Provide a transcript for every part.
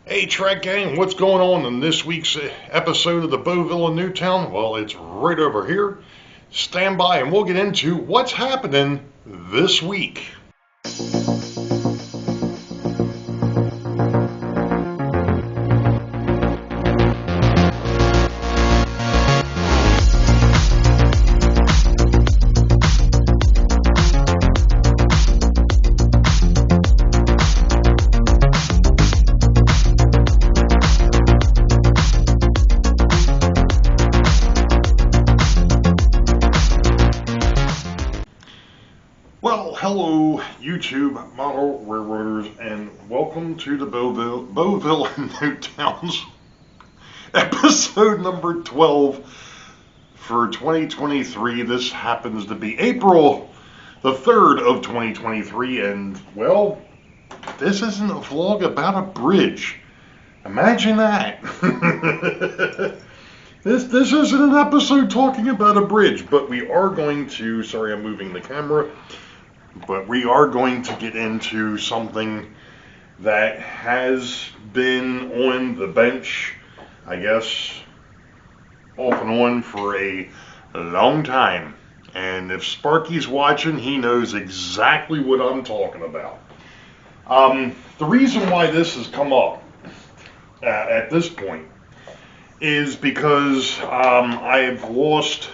Hey Track Gang, what's going on in this week's episode of the Boeville in Newtown? Well, it's right over here. Stand by and we'll get into what's happening this week. Well, hello YouTube model railroaders and welcome to the Boeville and Newtowns episode number 12 for 2023. This happens to be April the 3rd of 2023, and well, this isn't a vlog about a bridge. Imagine that. This isn't an episode talking about a bridge, but we are going to, sorry I'm moving the camera, but we are going to get into something that has been on the bench, I guess, off and on for a long time. And if Sparky's watching, he knows exactly what I'm talking about. The reason why this has come up at this point is because I've lost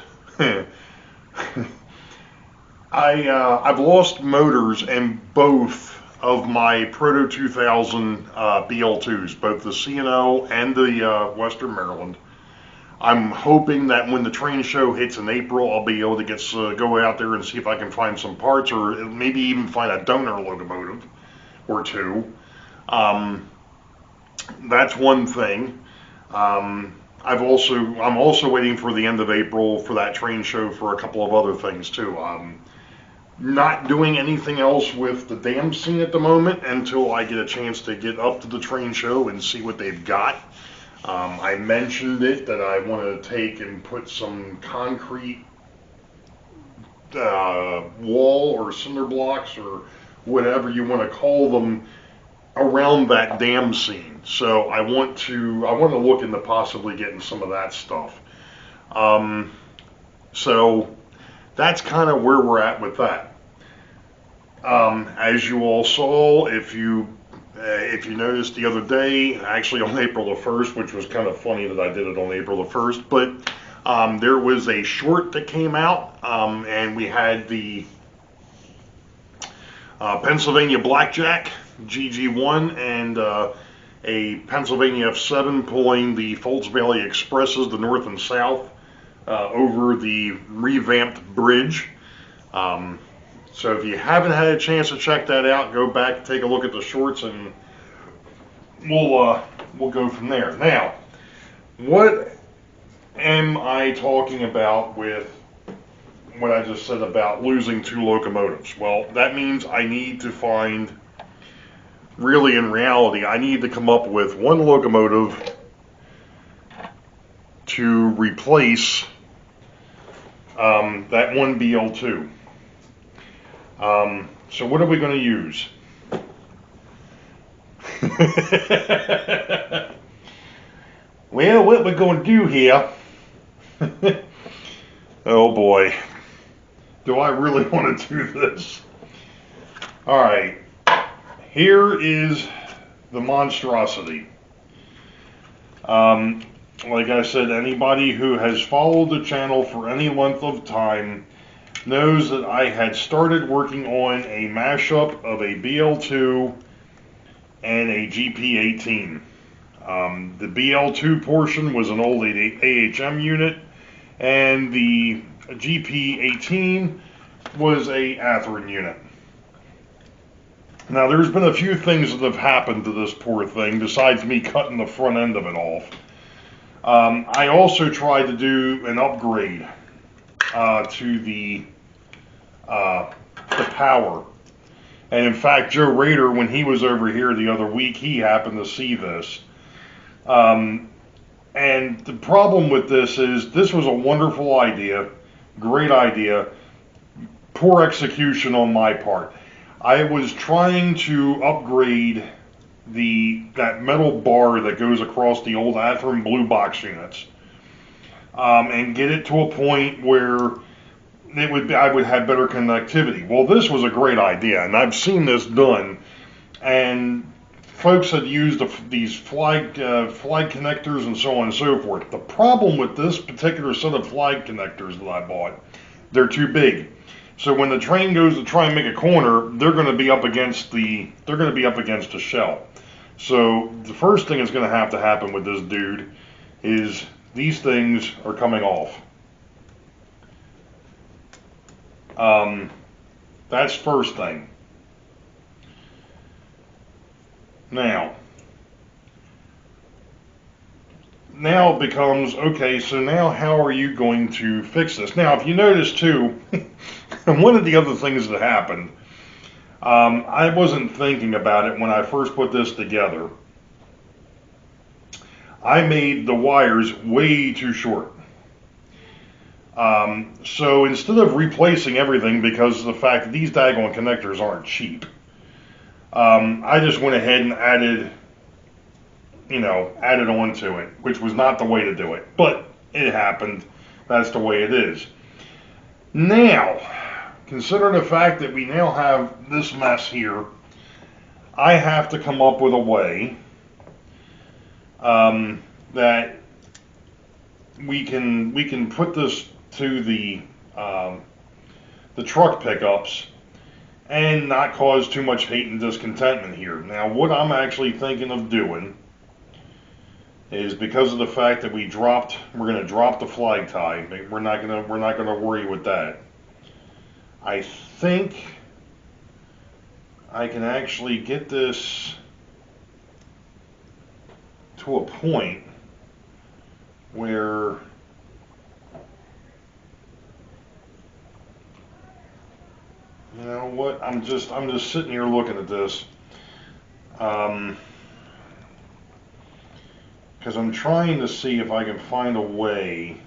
I've lost motors in both of my Proto 2000 BL2s, both the C&O and the Western Maryland. I'm hoping that when the train show hits in April, I'll be able to go out there and see if I can find some parts, or maybe even find a donor locomotive or two. That's one thing. I'm also waiting for the end of April for that train show for a couple of other things too. Not doing anything else with the dam scene at the moment until I get a chance to get up to the train show and see what they've got. I mentioned it that I want to take and put some concrete wall or cinder blocks or whatever you want to call them around that dam scene. So I want to look into possibly getting some of that stuff. So that's kind of where we're at with that. As you all saw, if you noticed the other day, actually on April the 1st, which was kind of funny that I did it on April the 1st, but there was a short that came out, and we had the Pennsylvania Blackjack GG1 and a Pennsylvania F7 pulling the Folds Valley Expresses, the north and south, over the revamped bridge. So if you haven't had a chance to check that out, go back and take a look at the shorts, and we'll go from there. Now, what am I talking about with what I just said about losing two locomotives? Well, that means I need to find, really in reality, I need to come up with one locomotive to replace that one BL2. So what are we going to use? Well, what we're going to do here, oh boy, do I really want to do this? Alright, here is the monstrosity. Like I said, anybody who has followed the channel for any length of time knows that I had started working on a mashup of a BL2 and a GP18. The BL2 portion was an old AHM unit, and the GP18 was a Atherin unit. Now, there's been a few things that have happened to this poor thing besides me cutting the front end of it off. I also tried to do an upgrade to the power. And in fact, Joe Rader, when he was over here the other week, he happened to see this. And the problem with this is, this was a wonderful idea, great idea, poor execution on my part. I was trying to upgrade that metal bar that goes across the old Athearn blue box units, and get it to a point where I would have better connectivity. Well, this was a great idea, and I've seen this done, and folks had used these flag connectors and so on and so forth. The problem with this particular set of flag connectors that I bought, they're too big. So when the train goes to try and make a corner, they're going to be up against the shell. So the first thing that's going to have to happen with this dude is these things are coming off. That's first thing. Now it becomes, okay, so now how are you going to fix this? Now, if you notice too, one of the other things that happened, I wasn't thinking about it when I first put this together. I made the wires way too short. So instead of replacing everything because of the fact that these daggone connectors aren't cheap, I just went ahead and added on to it, which was not the way to do it, but it happened. That's the way it is. Now, considering the fact that we now have this mess here, I have to come up with a way that we can put this to the truck pickups and not cause too much hate and discontentment here. Now, what I'm actually thinking of doing is, because of the fact that we're going to drop the flag tie. We're not going to worry with that. I think I can actually get this to a point where you know what? I'm just sitting here looking at this. Because I'm trying to see if I can find a way.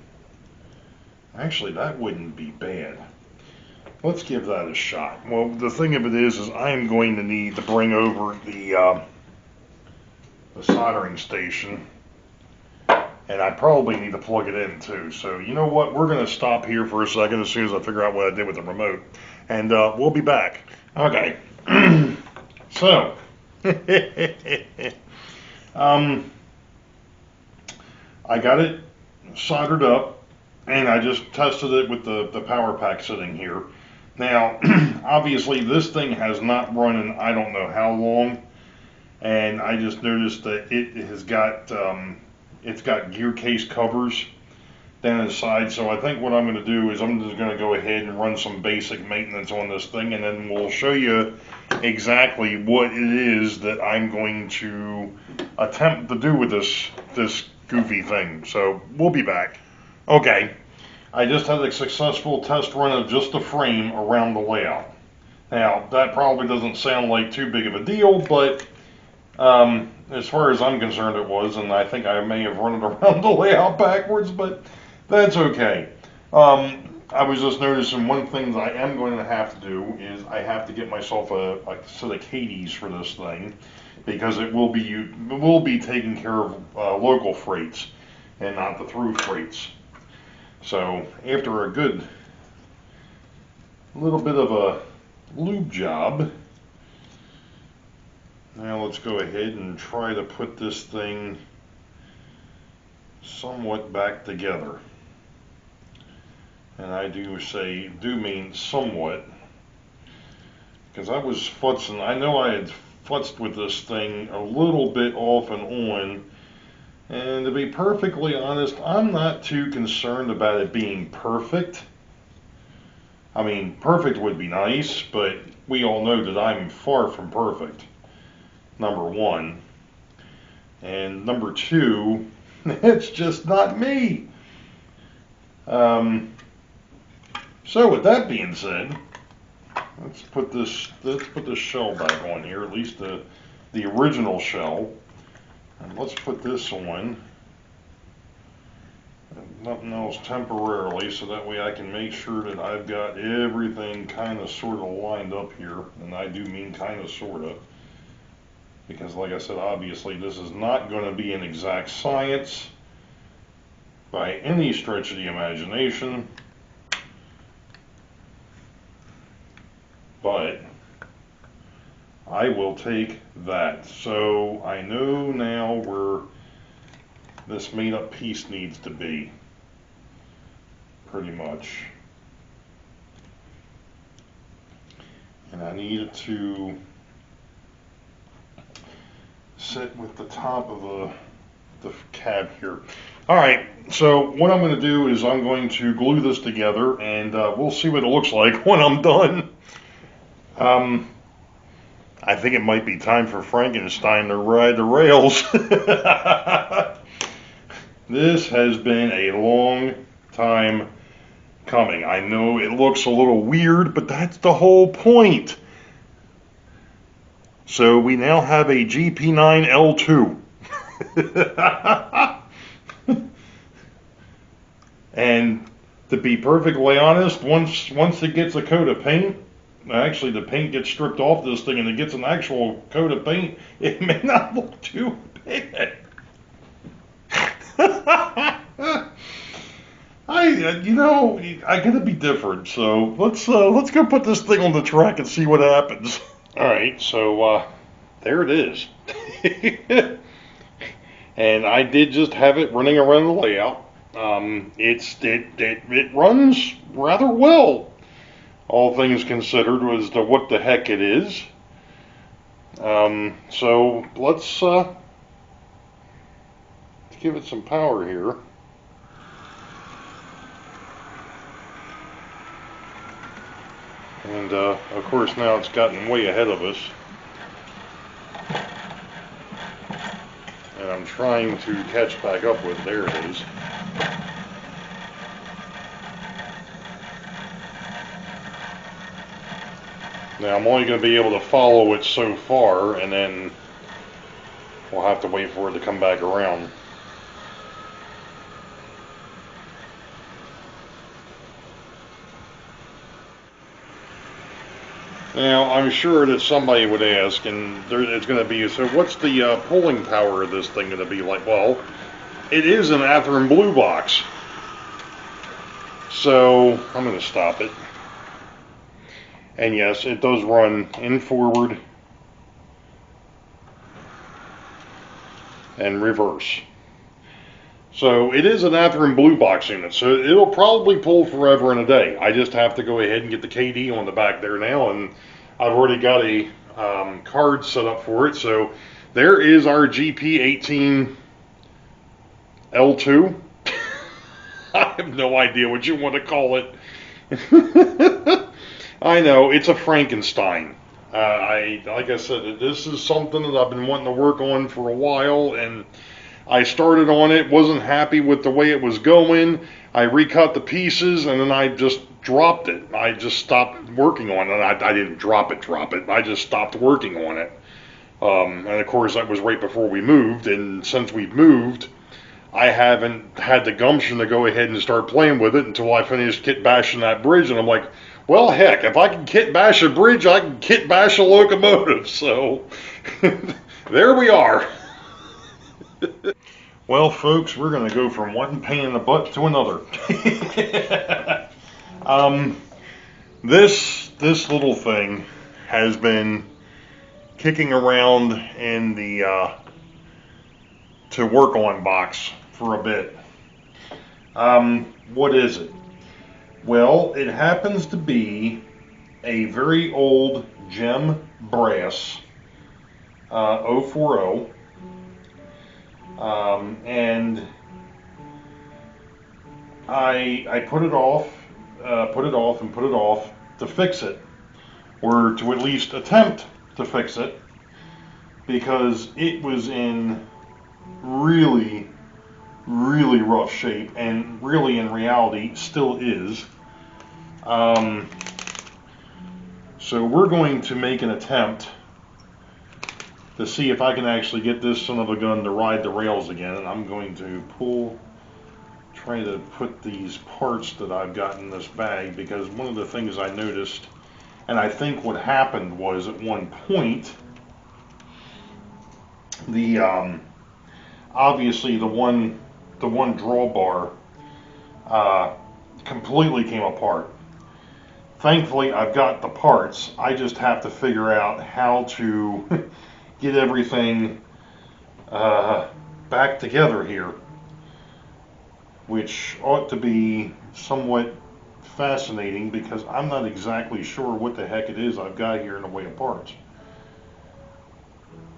Actually, that wouldn't be bad. Let's give that a shot. Well, the thing of it is I'm going to need to bring over the soldering station, and I probably need to plug it in too. So you know what? We're going to stop here for a second as soon as I figure out what I did with the remote, and we'll be back. Okay. So, I got it soldered up, and I just tested it with the power pack sitting here. Now, obviously, this thing has not run in I don't know how long, and I just noticed that it has got it's got gear case covers down the side. So I think what I'm going to do is I'm just going to go ahead and run some basic maintenance on this thing, and then we'll show you exactly what it is that I'm going to attempt to do with this goofy thing. So we'll be back. Okay, I just had a successful test run of just the frame around the layout. Now, that probably doesn't sound like too big of a deal, but as far as I'm concerned it was, and I think I may have run it around the layout backwards, but that's okay. I was just noticing one thing that I am going to have to do is I have to get myself a set of Cadies for this thing, because it will be taking care of local freights and not the through freights. So after a good little bit of a lube job, now let's go ahead and try to put this thing somewhat back together. And I do mean somewhat, because I was futzing. I know I had futzed with this thing a little bit off and on, and to be perfectly honest, I'm not too concerned about it being perfect. I mean, perfect would be nice, but we all know that I'm far from perfect, number one. And number two, it's just not me. So with that being said, let's put this shell back on here, at least the original shell. And let's put this on, and nothing else temporarily, so that way I can make sure that I've got everything kind of sort of lined up here, and I do mean kind of sort of. because like I said, obviously this is not going to be an exact science by any stretch of the imagination, but I will take that. So I know now where this made up piece needs to be, pretty much. And I need it to sit with the top of the cab here. Alright, so what I'm going to do is I'm going to glue this together, and we'll see what it looks like when I'm done. I think it might be time for Frankenstein to ride the rails. This has been a long time coming. I know it looks a little weird, but that's the whole point. So we now have a GP9 L2. And to be perfectly honest, once it gets a coat of paint, actually the paint gets stripped off this thing and it gets an actual coat of paint, it may not look too bad. I gotta be different, so let's go put this thing on the track and see what happens. Alright, so there it is. And I did just have it running around the layout. It runs rather well, all things considered, as to what the heck it is. So let's give it some power here. And of course now it's gotten way ahead of us. And I'm trying to catch back up with, there it is. Now I'm only going to be able to follow it so far, and then we'll have to wait for it to come back around. Now, I'm sure that somebody would ask, and it's going to be, so what's the pulling power of this thing going to be like? Well, it is an Atherin Blue box. So, I'm going to stop it. And yes, it does run in forward and reverse. So it is an Atherin Blue box unit, so it'll probably pull forever and a day. I just have to go ahead and get the KD on the back there now, and I've already got a card set up for it. So there is our GP18 L2. I have no idea what you want to call it. I know, it's a Frankenstein. Like I said, this is something that I've been wanting to work on for a while, and I started on it, wasn't happy with the way it was going. I recut the pieces, and then I just dropped it. I just stopped working on it. I didn't drop it. I just stopped working on it. And of course, that was right before we moved, and since we've moved, I haven't had the gumption to go ahead and start playing with it until I finished kit bashing that bridge, and I'm like, well, heck, if I can kit bash a bridge, I can kit bash a locomotive. So, there we are. Well, folks, we're going to go from one pain in the butt to another. This little thing has been kicking around in the to work on box for a bit. What is it? Well, it happens to be a very old gem brass 040. And I put it off to fix it, or to at least attempt to fix it, because it was in really rough shape, and really in reality still is. So we're going to make an attempt to see if I can actually get this son of a gun to ride the rails again. And I'm going to try to put these parts that I've got in this bag, because one of the things I noticed, and I think what happened was, at one point The obviously the one drawbar completely came apart. Thankfully, I've got the parts. I just have to figure out how to get everything back together here, which ought to be somewhat fascinating because I'm not exactly sure what the heck it is I've got here in the way of parts.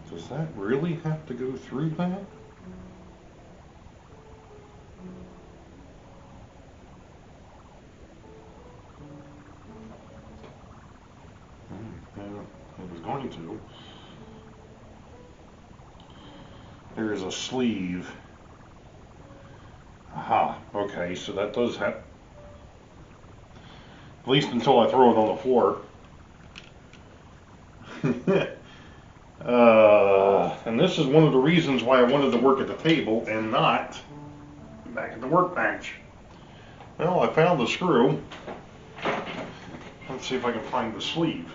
Does that really have to go through that? No, it was going to. There is a sleeve. Aha, okay, so that does have, at least until I throw it on the floor. And this is one of the reasons why I wanted to work at the table and not back at the workbench. Well, I found the screw. Let's see if I can find the sleeve.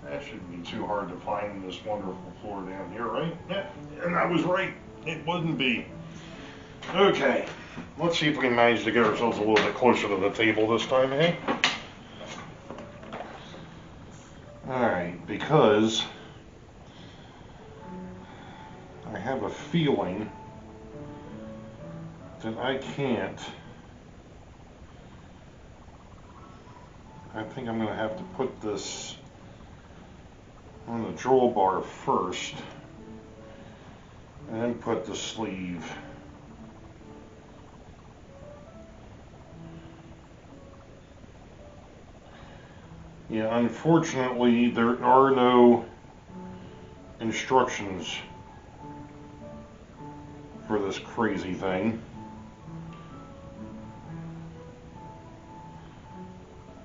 That shouldn't be too hard to find in this wonderful floor down here, right? Yeah, and I was right. It wouldn't be. Okay, let's see if we can manage to get ourselves a little bit closer to the table this time, hey? Alright, because I have a feeling that I can't. I think I'm going to have to put this on the drawbar first, and then put the sleeve. Yeah, unfortunately, there are no instructions for this crazy thing.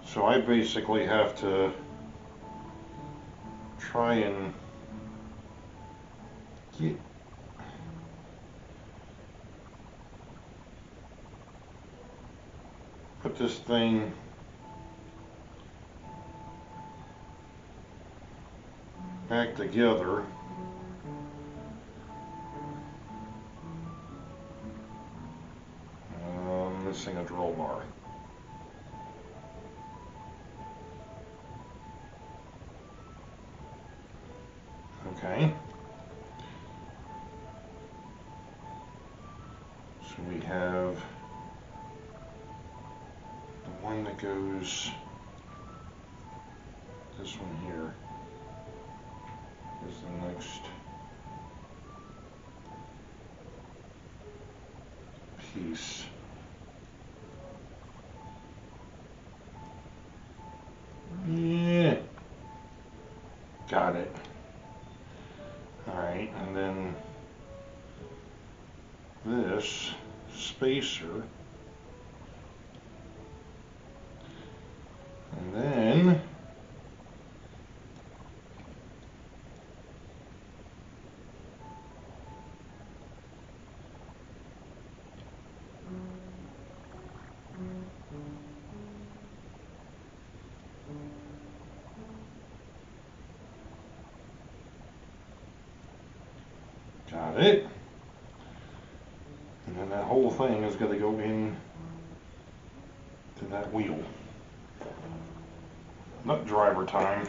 So I basically have to try and put this thing back together. Missing a drill bar. Okay. So we have the one that goes, this one here is the next piece. Yeah. Got it. Alright, and then this spacer, and then got it. And then that whole thing is going to go in to that wheel. Nut driver time.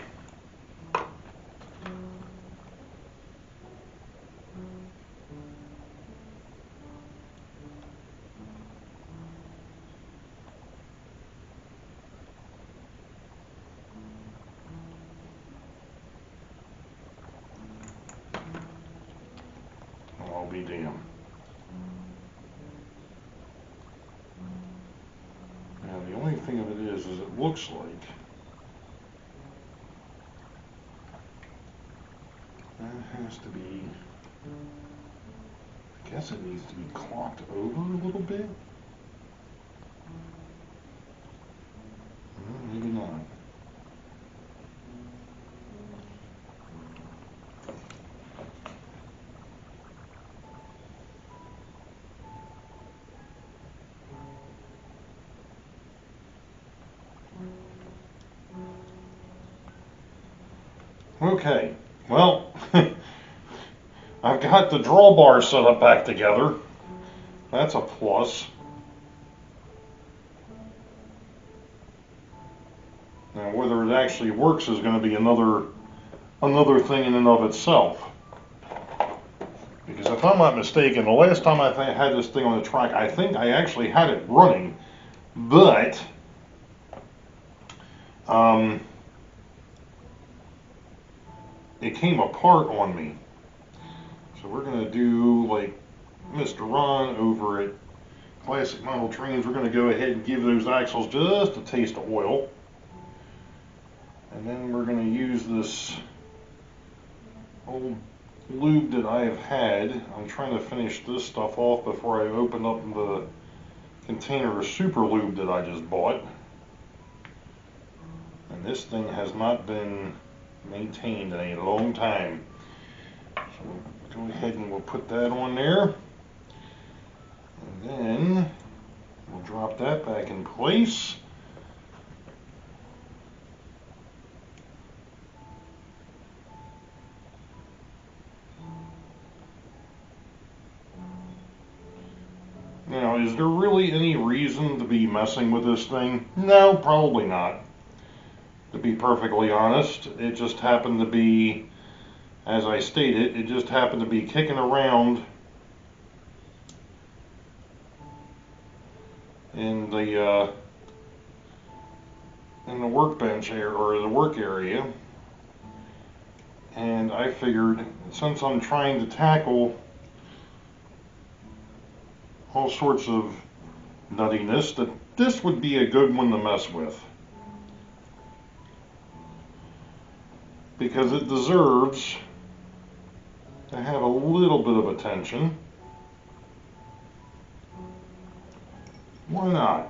I'll be damned. Now the only thing of it is it looks like that has to be, I guess it needs to be clocked over a little bit. Maybe not. Okay, well, I've got the drawbar set up back together. That's a plus. Now, whether it actually works is going to be another thing in and of itself. Because if I'm not mistaken, the last time I had this thing on the track, I think I actually had it running, but it came apart on me. So we're going to do like Mr. Ron over at Classic Model Trains. We're going to go ahead and give those axles just a taste of oil. And then we're going to use this old lube that I have had. I'm trying to finish this stuff off before I open up the container of super lube that I just bought. And this thing has not been maintained in a long time. So we'll go ahead and we'll put that on there. And then we'll drop that back in place. Now, is there really any reason to be messing with this thing? No, probably not. To be perfectly honest, it just happened to be, as I stated, it just happened to be kicking around in the workbench area, or the work area, and I figured, since I'm trying to tackle all sorts of nuttiness, that this would be a good one to mess with, because it deserves to have a little bit of attention. Why not?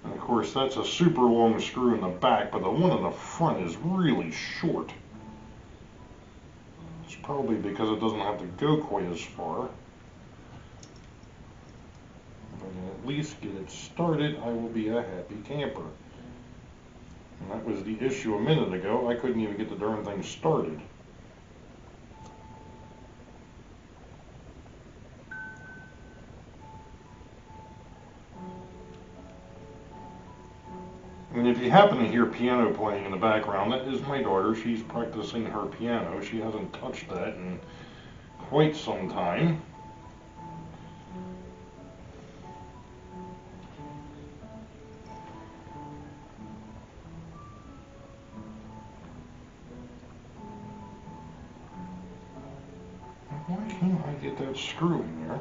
And of course, that's a super long screw in the back, but the one in the front is really short. It's probably because it doesn't have to go quite as far. If I can at least get it started, I will be a happy camper. And that was the issue a minute ago. I couldn't even get the darn thing started. And if you happen to hear piano playing in the background, that is my daughter. She's practicing her piano. She hasn't touched that in quite some time. Why can't I get that screw in there?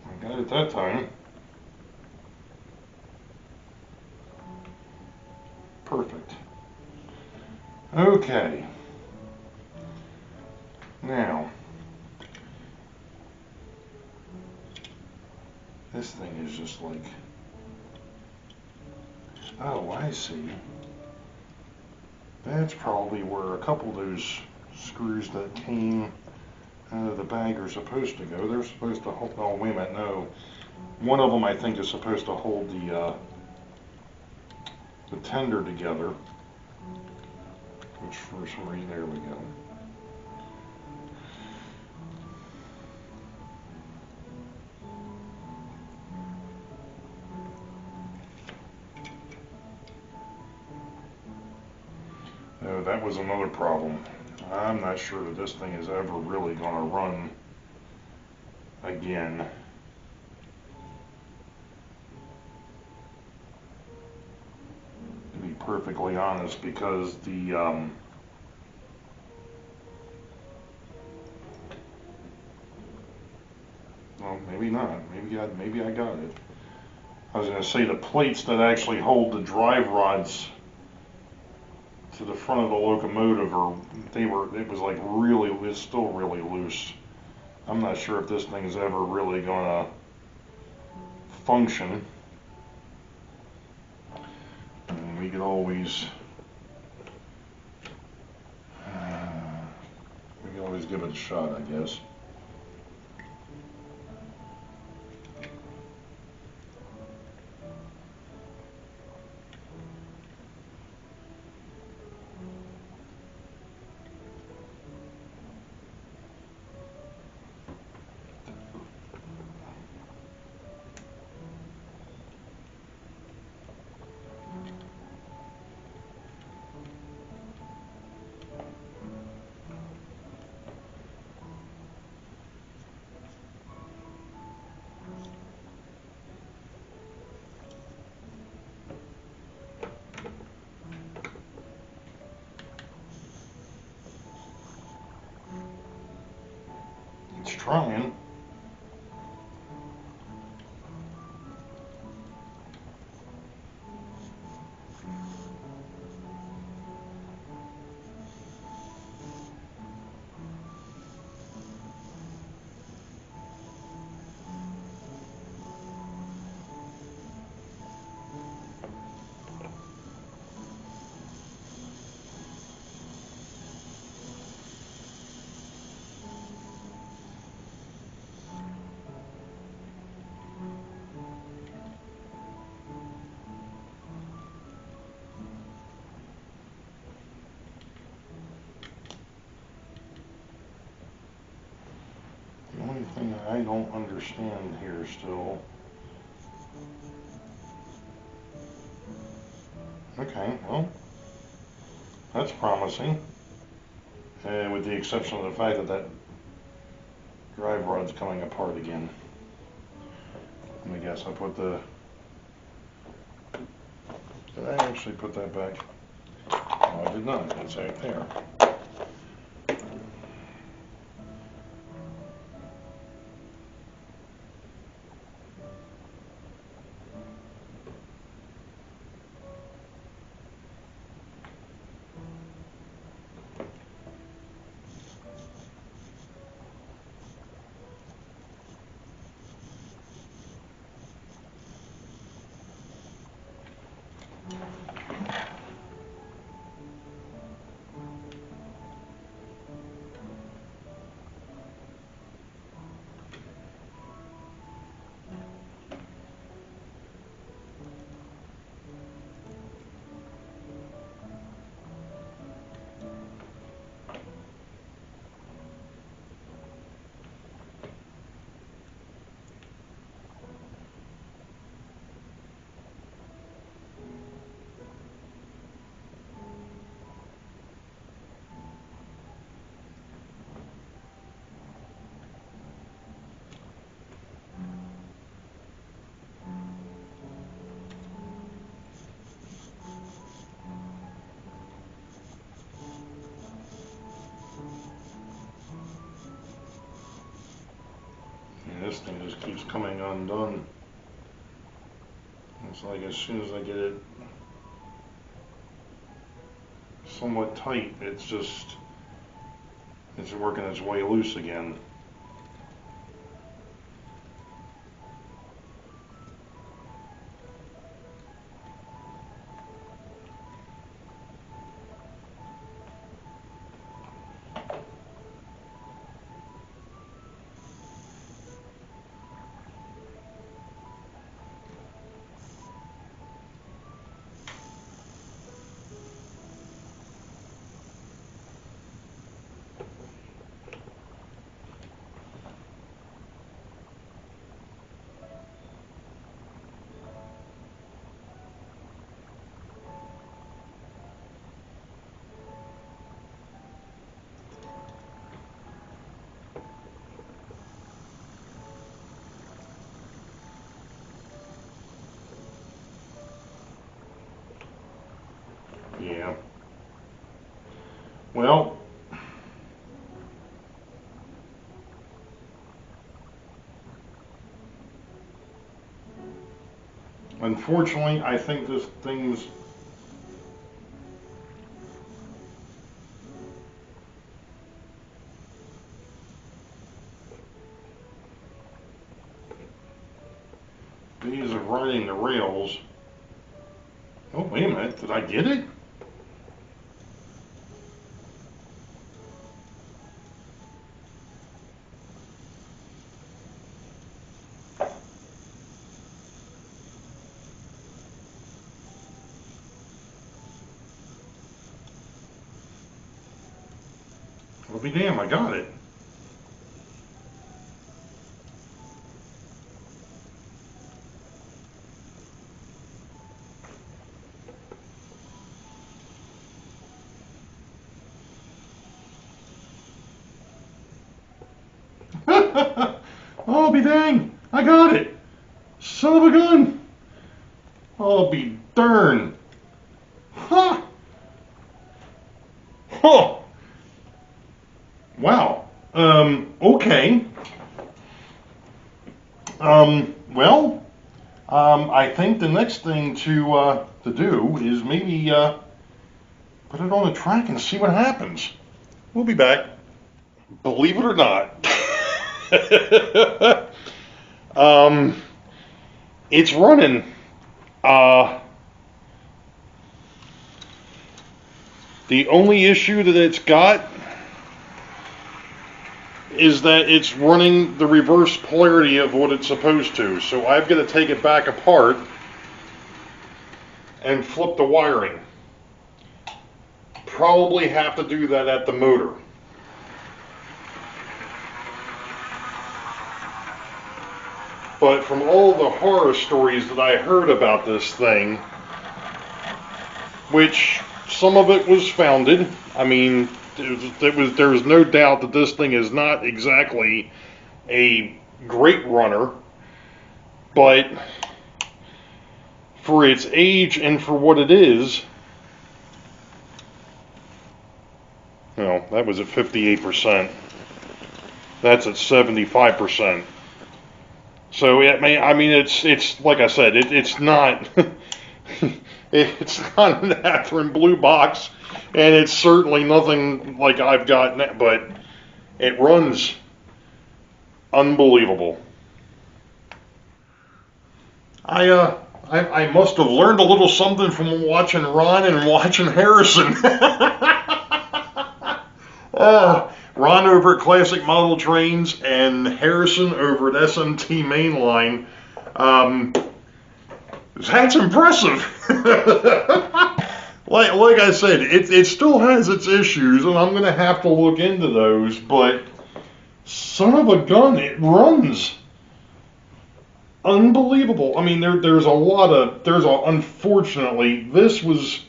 I got it that time. Perfect. Okay. Now, this thing is just like, oh, I see. That's probably where a couple of those screws that came out of the bag are supposed to go. They're supposed to hold, oh, wait a minute, no. One of them, I think, is supposed to hold the tender together, which for some reason, there we go. Oh, that was another problem. I'm not sure that this thing is ever really going to run again. To be perfectly honest, because the well, maybe not. Maybe I got it. I was going to say the plates that actually hold the drive rods to the front of the locomotive, it was like really, it's still really loose. I'm not sure if this thing is ever really going to function. And we could always give it a shot, I guess. It's trying. The only thing that I don't understand here still. Okay, well, that's promising. With the exception of the fact that that drive rod's coming apart again. Let me guess, I put the... Did I actually put that back? No, I did not. It's right there. This thing just keeps coming undone. It's like as soon as I get it somewhat tight, it's working its way loose again. Yeah. Well, unfortunately, I think this thing's these are riding the rails. Oh, wait a minute, did I get it? I'll be damned, I got it. I'll be dang, I got it. Son of a gun. I'll be darned. Huh. Huh. Wow. Okay. Well, I think the next thing to do is maybe put it on a track and see what happens. We'll be back. Believe it or not, it's running. The only issue that it's got is that it's running the reverse polarity of what it's supposed to. So I've got to take it back apart and flip the wiring. Probably have to do that at the motor. But from all the horror stories that I heard about this thing, which some of it was founded, I mean, there was no doubt that this thing is not exactly a great runner, but for its age and for what it is, no, that was at 58%. That's at 75%. So I mean, it's like I said, it's not it's not an Atherin blue box, and it's certainly nothing like I've got now, but it runs unbelievable. I must have learned a little something from watching Ron and watching Harrison. Ron over at Classic Model Trains and Harrison over at SMT Mainline. That's impressive. like I said, it still has its issues, and I'm going to have to look into those, but son of a gun, it runs. Unbelievable. I mean, unfortunately, this was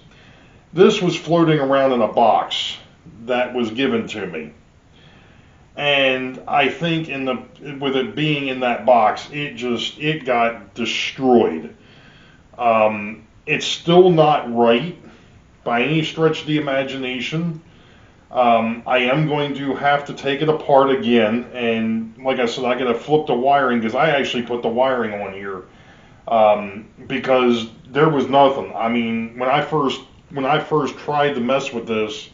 floating around in a box that was given to me. And I think with it being in that box, it got destroyed. It's still not right by any stretch of the imagination. I am going to have to take it apart again, and like I said, I got to flip the wiring because I actually put the wiring on here because there was nothing. I mean, when I first tried to mess with this,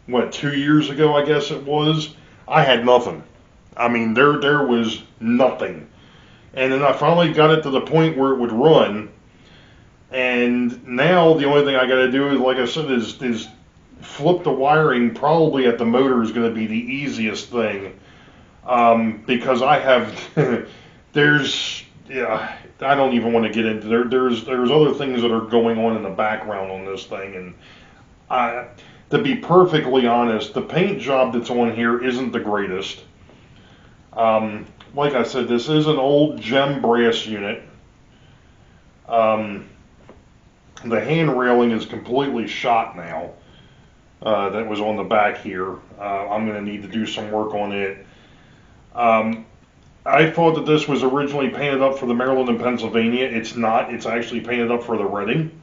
2 years ago, I guess it was, I had nothing. I mean, there was nothing. And then I finally got it to the point where it would run. And now the only thing I got to do is, like I said, is flip the wiring. Probably at the motor is going to be the easiest thing because I have I don't even want to get into there's other things that are going on in the background on this thing, and to be perfectly honest, the paint job that's on here isn't the greatest. Like I said, this is an old gem brass unit. The hand railing is completely shot now. That was on the back here. I'm going to need to do some work on it. I thought that this was originally painted up for the Maryland and Pennsylvania. It's not. It's actually painted up for the Reading.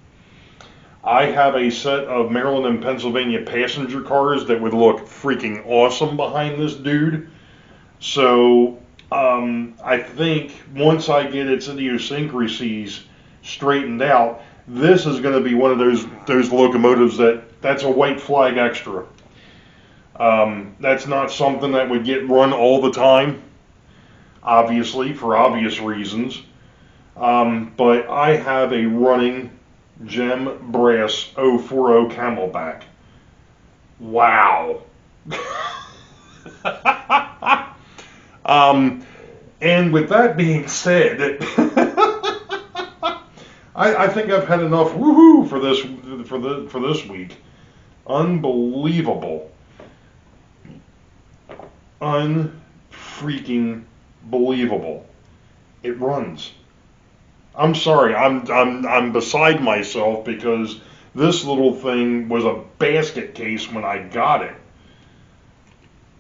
I have a set of Maryland and Pennsylvania passenger cars that would look freaking awesome behind this dude. So I think once I get its idiosyncrasies straightened out, this is going to be one of those locomotives that's a white flag extra. That's not something that would get run all the time, obviously, for obvious reasons. But I have a running gem brass 040 Camelback. Wow. And with that being said, I think I've had enough woohoo for this week. Unbelievable. unfreaking believable. It runs. I'm sorry, I'm beside myself because this little thing was a basket case when I got it.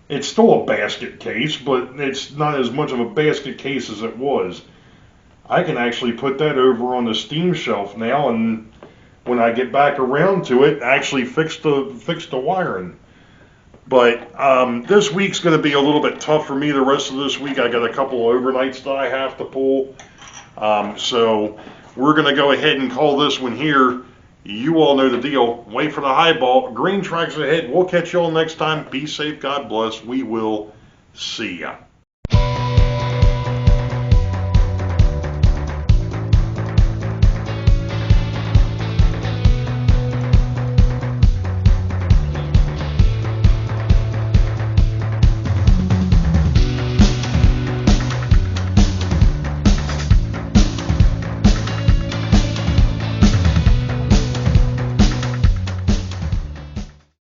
It's still a basket case, but it's not as much of a basket case as it was. I can actually put that over on the steam shelf now, and when I get back around to it, actually fix the wiring. But this week's going to be a little bit tough for me the rest of this week. I got a couple of overnights that I have to pull. So we're going to go ahead and call this one here. You all know the deal. Wait for the highball. Green tracks ahead. We'll catch you all next time. Be safe. God bless. We will see ya.